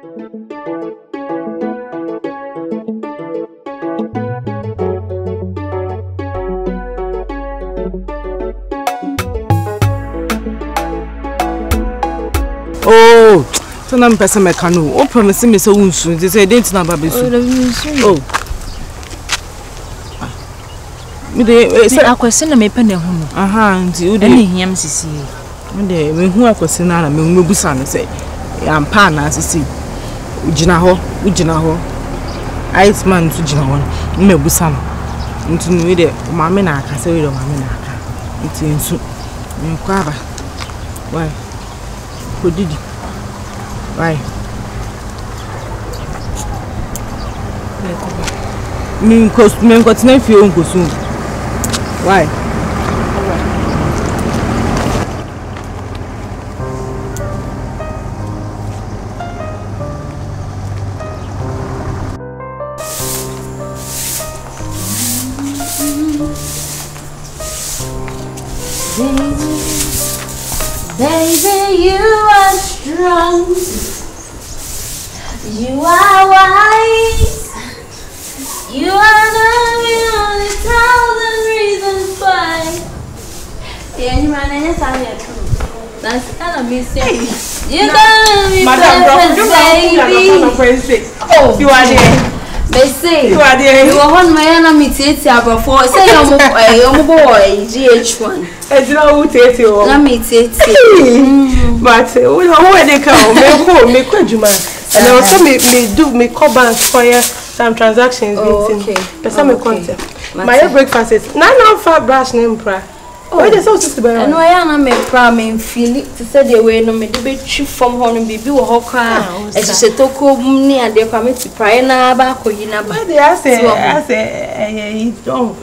Oh, so I'm person me canoe. Oh, promise me so unsu. They say didn't na baby so. Oh. Me dey say akwese na me pene ho no. Aha, nti u dey. Eni hiam sisi. Me dey me hu akwese na me hu busa no say. Ya mpa na sisi. Ugina ho. Ice man to gina ho. Me busa no. Nti no we dey maame na aka say we dey maame na aka. Nti nsu. Me kwa ba. Why? Kodidi. Why? Me continue fi on kosu. Why? Baby, you are strong. You are wise. You are the only 1,000 reasons why. Yeah, you man, I just that's kind of missing. You're gonna be perfect, baby. Oh, you are there. They say you are there. You are one man. I'm before. Say you're boy. GH1. I don't know who take you. Let me take but when they come, me Juma. And also me call bank for some transactions. Okay. But some concept. My breakfast is 9 brush name pra. Why they so sister by? No, I am me pra me feel it to say the way no me do be chief from home baby wo hoka. E se toko ni ade kwa me ti pra na ba ko yi na ba. Why they say he don't.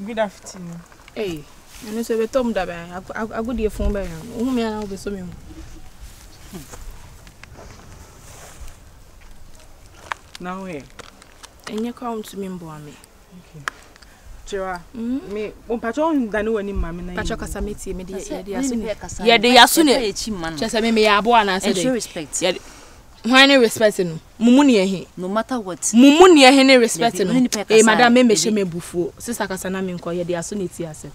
Good afternoon. Hey, I know say Tom da ba. I go dey phone ba. Who me na be so me. Now here. Enye come to me mbo ame. Okay. Chewa. Me pacho ndani wani mama na. Pacho kasa meti me de asuni. Ye de asuni. Chese me ya abo ana say dey. Respect. Ye why no respect no? Mumu ne ehe. No matter what. Mumu ne ehe ne respect no. Eh madam me she me bufuo. Sister kasa na me nko ye de asuni ti ase.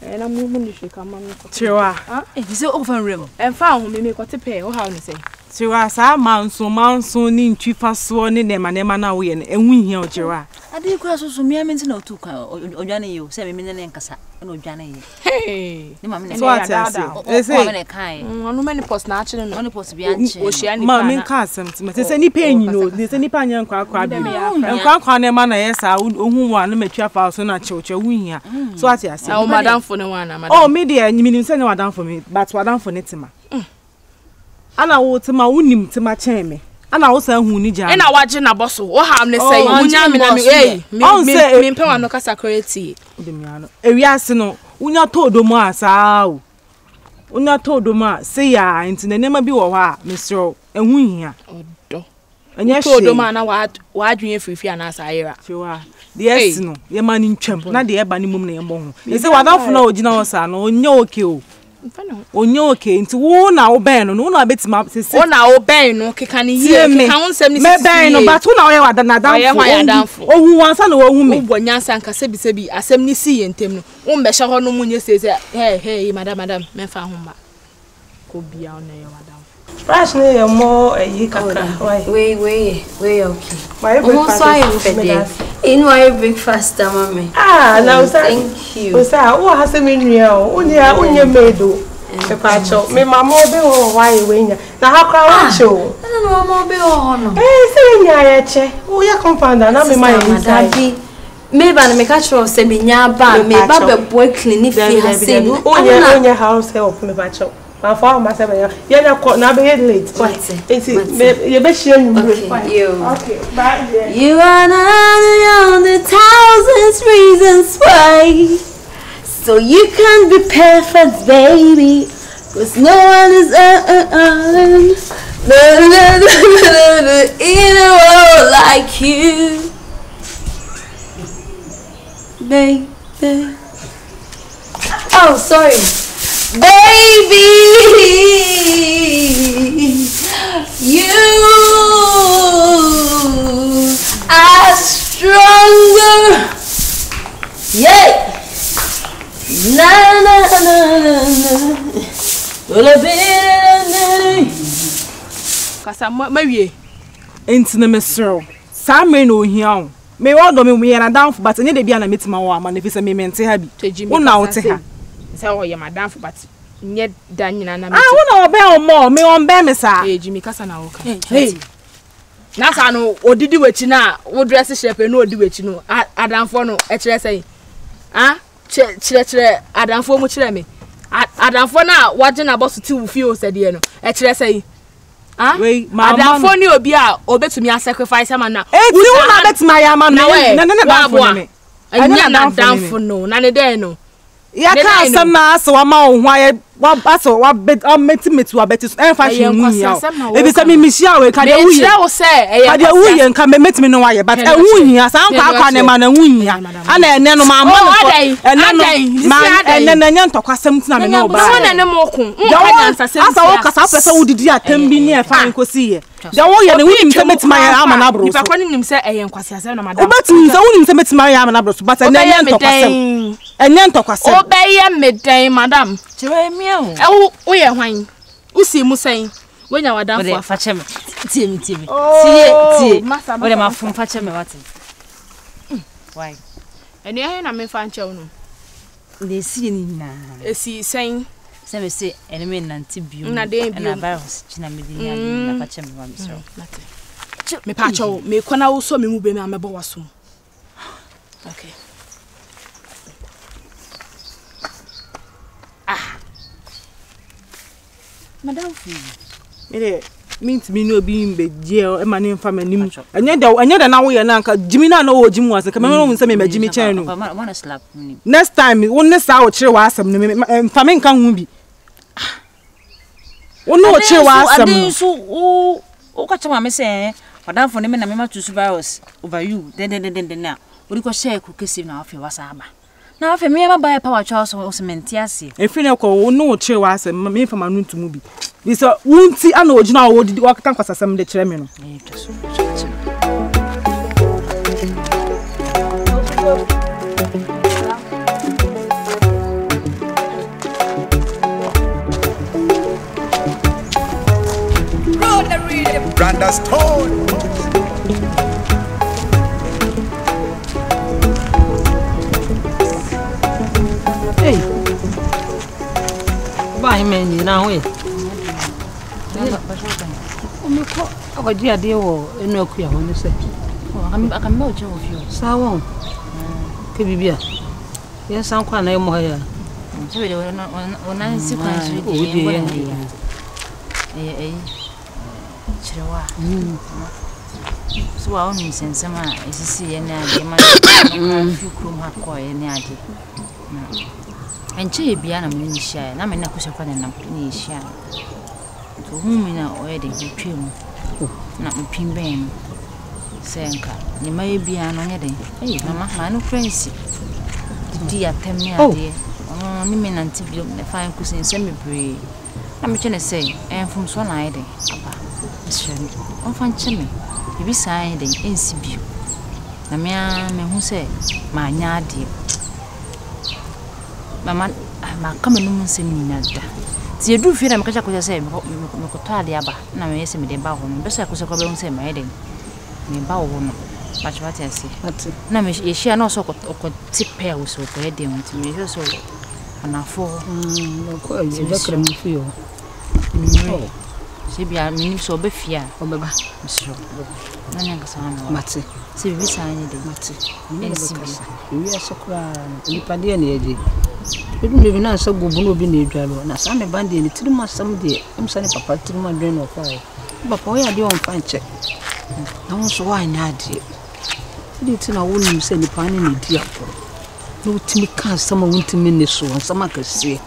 Na mumu ni sheka ma me ko. Chewa. Eh you say over room. Emfa ho me ko tepe o how ni say. Chewa sa manso ni ntwifa so ne nema na wo ye no enhu hia o chewa. Ade kura so me amenti na otu kwa odwane ye o se me ne nkasa na odwane ye. Hey. Ni mama ne so what I say. Mama ne kai. Onu me ni post na achi no. Onu post bi anche. O hia ni ma me nka asem ti me se ni pa enyi no se ni pa anya nkwa bi. Nkwa ne ma na ye sa ohun wa no matwa fa so na chewo hu hia. So what I say. O madam for ne wa na madam. Oh me dey nyimi nim se ne madam for me but madam for ne tema. Ana wo tema unim tema chen me. Ana wo sa hu ni ja. Na waje na boso. Wo ha am ne say unya me na me eh. Me pe wa no kasa correct. Demiano. Ewi ase no unya todomo asa o. Unya todomo a say ya enti na nema bi wo ho a mesro ehu hia. Odo. Anya todomo na wa adwen afifi ana asa ayira. Chewa. De ese no ye ma ni ntwam na de ye ba ni mum na ye mo ho. E say wadafo na ogina wo sa no onya oke o. Onye oke nti wo na wo ben no na betima sese wo na wo ben no keka ni hie keka won sem ni me ben no but wo na wo ye wada na danfo ohun wansa na wo hu me wo bonyansa nka sebi asem ni si yentem no wo mbehye ho no munye sese hey madam me fa ho ba ko bia ona ye wada fresh ne ye mo yi kakra why okay my breakfast in my breakfast mama now thank you o say wo ha se me nua o onye medo e pa cho me mama obe wo why we nya na ha kwa wa cho na mama obe wo no se nya ya che wo ya compounder na me ma ya me ba na me ka cho se me nya ba me ba be boy clinic fi ha se onye house help me pa cho My father must have a now be late. You be sharing. Okay, bye. You are not on the 1,000 reasons why. So you can be perfect, baby. Cause no one is in a world like you. Baby. Oh, sorry. Baby, you are stronger. Yeah. Na na na na. Kasa mawie. Enti na mesro. Sa me no hia o. Me wodo me we na down but nye de bia na metima wo ama na fi se me mente ha bi. Wona wo te ha. Say oh ye madam but nye da nyina na me. Wona obe o mo me on be me sa. Jimmy kasa na wo ka. Hey. Na sa no odidi wachi na wo dress shape no odi wachi no. Adamfo no e kire say. Chire adamfo mu kire me. Adamfo na waje na boss ti wo feel said ye no. E kire say. Adamfo ni obi a obetumi a sacrifice am na. Eti wo na betuma ya ma no. Na damfo me. Anya na damfo no. Na ne dey no. Ya ka sama so wa ma wo hwa wa aso wa bet metimeti wa betis en fashion mu hia o e bi se mi mihia we ka de wuye wo se ka de wuye nka metimi no wa ye but e wu hia san kwa akwa ne ma na wu hia ana ene no ma ma no ene no ma ene na nya ntokwasem tina me no ba so na ne mo ku asa wo kasa pese wo didi atem bi ne e fa nkosi ye de wo ye ne wu nim se metima ya ama na bro so nipa kwani nim se eye nkwasi asem na madam obetimi se wu nim se metima ya ama na bro so but ene nya ntokwasem enya ntokwasem obeye medai madam Chewe miao. Wo ye hwan. Usi mu sen. Wenya wadamfo afa cheme. Tie mi. Tie. Wo de ma fun fa cheme wate. Why? Eni ahe na me fa nche wo no. Le si ni na. Esi sen. Se me se eni me nanti biu. Na de biu. Na virus china me di ya na fa cheme wa me so. Me pa cho me kona wo so me mu be me amebo waso. Okay. Madam Fu. Mire mint me no bi mbe je e ma ne mfa manim. Anya da na wo ye na nka jimi na na wo jimu ase ka me no nse me majimi chen no. Wanna slap me. Next time wo ne sa wo kire wa asem no mfa me nka hu bi. Wo no wo kire wa asem. Ade so o ka chama me se Madam Fu ne me na me ma to virus over you. Den na. Ori ko share ku kesi na afi wasa aba. Na afi me ma buy power choice o cement ase. Efi ne ko wo no wo kire wa asem me mfa ma no ntumu bi. Bi so wunti ana ogina wo didi wakata nkwasasem de kire me no. Branda Stone. Hey. Bye man, now we. Omeko agoji ade wo enu akua ho ne se. Aka me o che wo fio. Sawo. Ke bibia. Ye san kwa na emo ya. Che we de wona nsi kwa nsi de Chirewa. So wa onu sensema esisi ye na ade ma fi krum ha ko ye ne ade. Enche bia na me ni hia na me na ko shekwa na ni hia. To humi na oye de twem na mpimben senka ni mai bia no nye de mama ma no friends di atemni ade ni me nanti bio na fa nku sensem bebre na me chene say enfum so na ide aba shem on fan cheme bibi sai de ensi bio na me hu say ma nya ade mama ma kama no nsem ni nada ti edu fi na me kacha ko say me ko to ade aba na me yese me de ba ho no be say ko se ko be hu say ma ide me ba wo no bachwati asi na me ye share no so ko tipe wo so ko ede hu ti me so anafo ko ye be kra mu fi yo se bia me ni so be fia o be ba misro na nyanga sana mate se bi sa ni de mate ni be kasa wi asokra ni pade na ye Maybe not so good, no be near Jalo, and some bandy and 3 months some day. I'm sending Papa 3 months drain of fire. But why are you on fine check? I want so why not? It's in a woman send the pan in the dear. No, Timmy can't someone went to Minnesota, and some I can say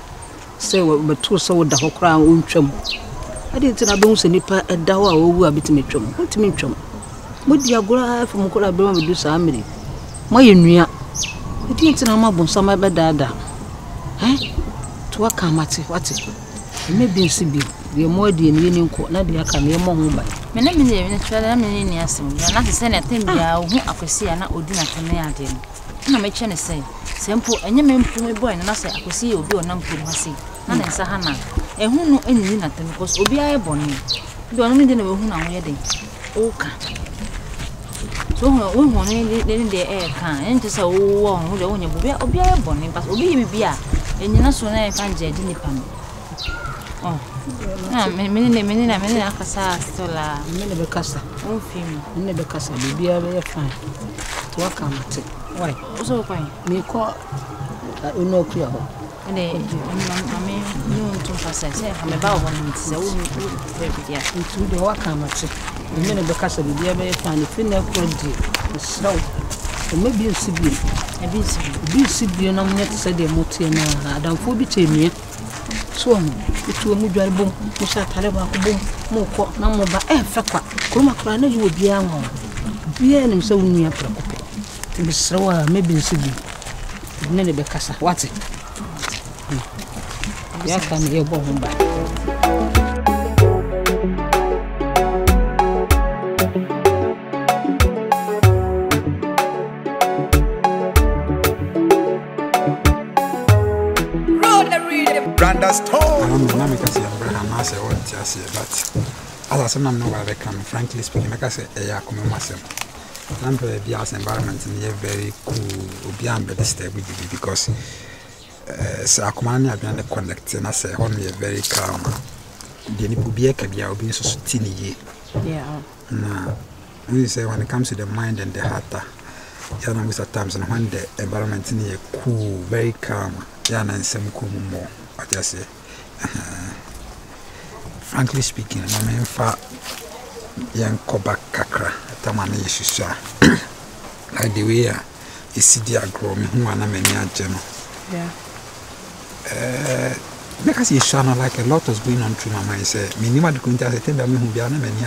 what but 2 so the whole crown won't chum. I didn't know don't send a dower who are between me chum. What to me chum? What do you go from Colabama with this army? My Unia. It didn't know my bone some my dada. Eh? To what come at it? What it? Maybe in Sibi, the more the Indian court, not the Akami among by. My name is in a trailer, I'm in Yasim. You are not saying a thing, I could see an Odina Canadian. No, my Chinese say, simple, and you may put my boy, and I say, I could see you do a number of Masi, and in Sahana. And who know any nothing because Obia Bonnie. You only didn't know who I'm wedding. Okay. So, when the air can, and just a warm with the owner Obia Bonnie, but Obia, and you're not so nice and Jedini Pan. Oh, many Acasa, Stola, Minna Casa, oh, film, Minna Casa, be very fine. Welcome, why? So fine. Me call no clear. And I mean, no 2%. I'm about 1 minute. So, into the welcome at it. Minna Casa, be very fine. If you never could do snow, maybe a Sibi, a BCB, and I'm not said a motina. I don't forbid me. So, it will move your boom, you shall tell about boom, more court, no more by a fakwa. Kuma Crana, you will be young. Be an so near property. To be slower, maybe Sibi. Never be Casa. What's it? Yeah, can hear bomb back. I'm dynamic as Abraham, I say what I say, but as I said, I'm not where I come, frankly speaking, like I say, I come myself. I'm very biased environment and you're very cool, beyond the step with you because so I command you beyond the conduct and I say, only very calm. The Nibubiak will be so teeny. Yeah. Now, we say when it comes to the mind and the heart, you know, at times and when the environment is cool, very calm, Yana and some cool more. I just say, frankly speaking, my main fa young Koba Kakra, Tamani Shisha, like the way you see the grow me who are not many general. Yeah. Because you shall like a lot was going on through my mind. Say, minimum the quinta, I tell me who be an many.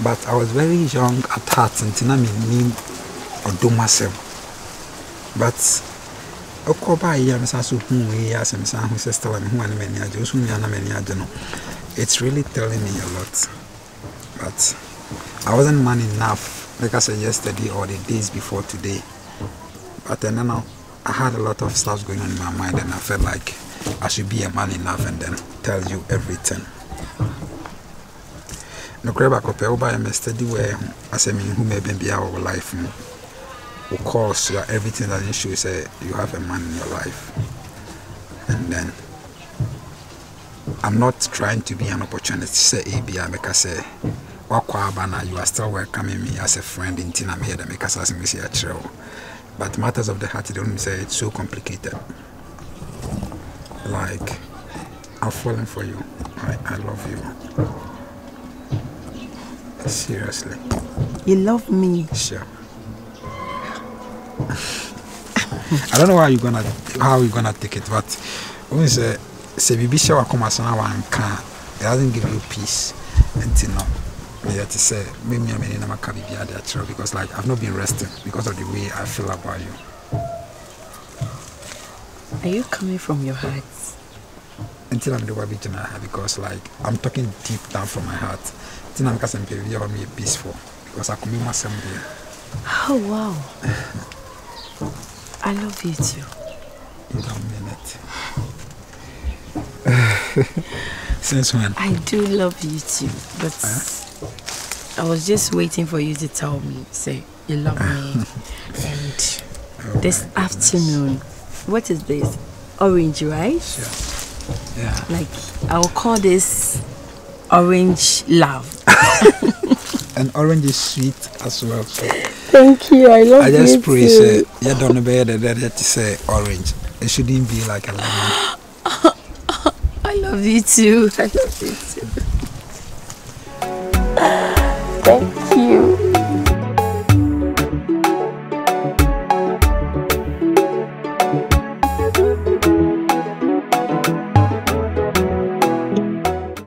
But I was very young at heart and Tinami name or do myself. But Okoba Yamasasu, whom we ask him, who says, tell me who and many ages, whom are many agenol. It's really telling me a lot. But I wasn't man enough, like I said yesterday or the days before today. But then now I had a lot of stuff going on in my mind, and I felt like I should be a man enough and then tell you everything. No crab, I could pay by a study where I say, who may be our life. Of course, everything that you should say, you have a man in your life. And then I'm not trying to be an opportunity to say ABI because I say, you are still welcoming me as a friend in Tina Made and because as we say a trail. But matters of the heart, don't say it's so complicated. Like, I'm falling for you. I love you. Seriously. You love me? Sure. I don't know how you're gonna take it, but when you say baby shower come as now and can it doesn't give you peace until now. Me to say maybe I'm in a Caribbean because like I've not been resting because of the way I feel about you. Are you coming from your heart? Until I'm the Wabi because like I'm talking deep down from my heart. Until I'm casting baby on me peaceful because I come in myself there. Oh wow. I love you too. You don't mean it. Since when? I do love you too, but I was just waiting for you to tell me, say you love me. And this afternoon, what is this? Orange, right? Sure. Yeah. Like, I'll call this orange love. And orange is sweet as well. So. Thank you, I love you. I just pray, say, you don't know better than to say orange. it shouldn't be like a lemon. I love you too. I love you too. Thank you.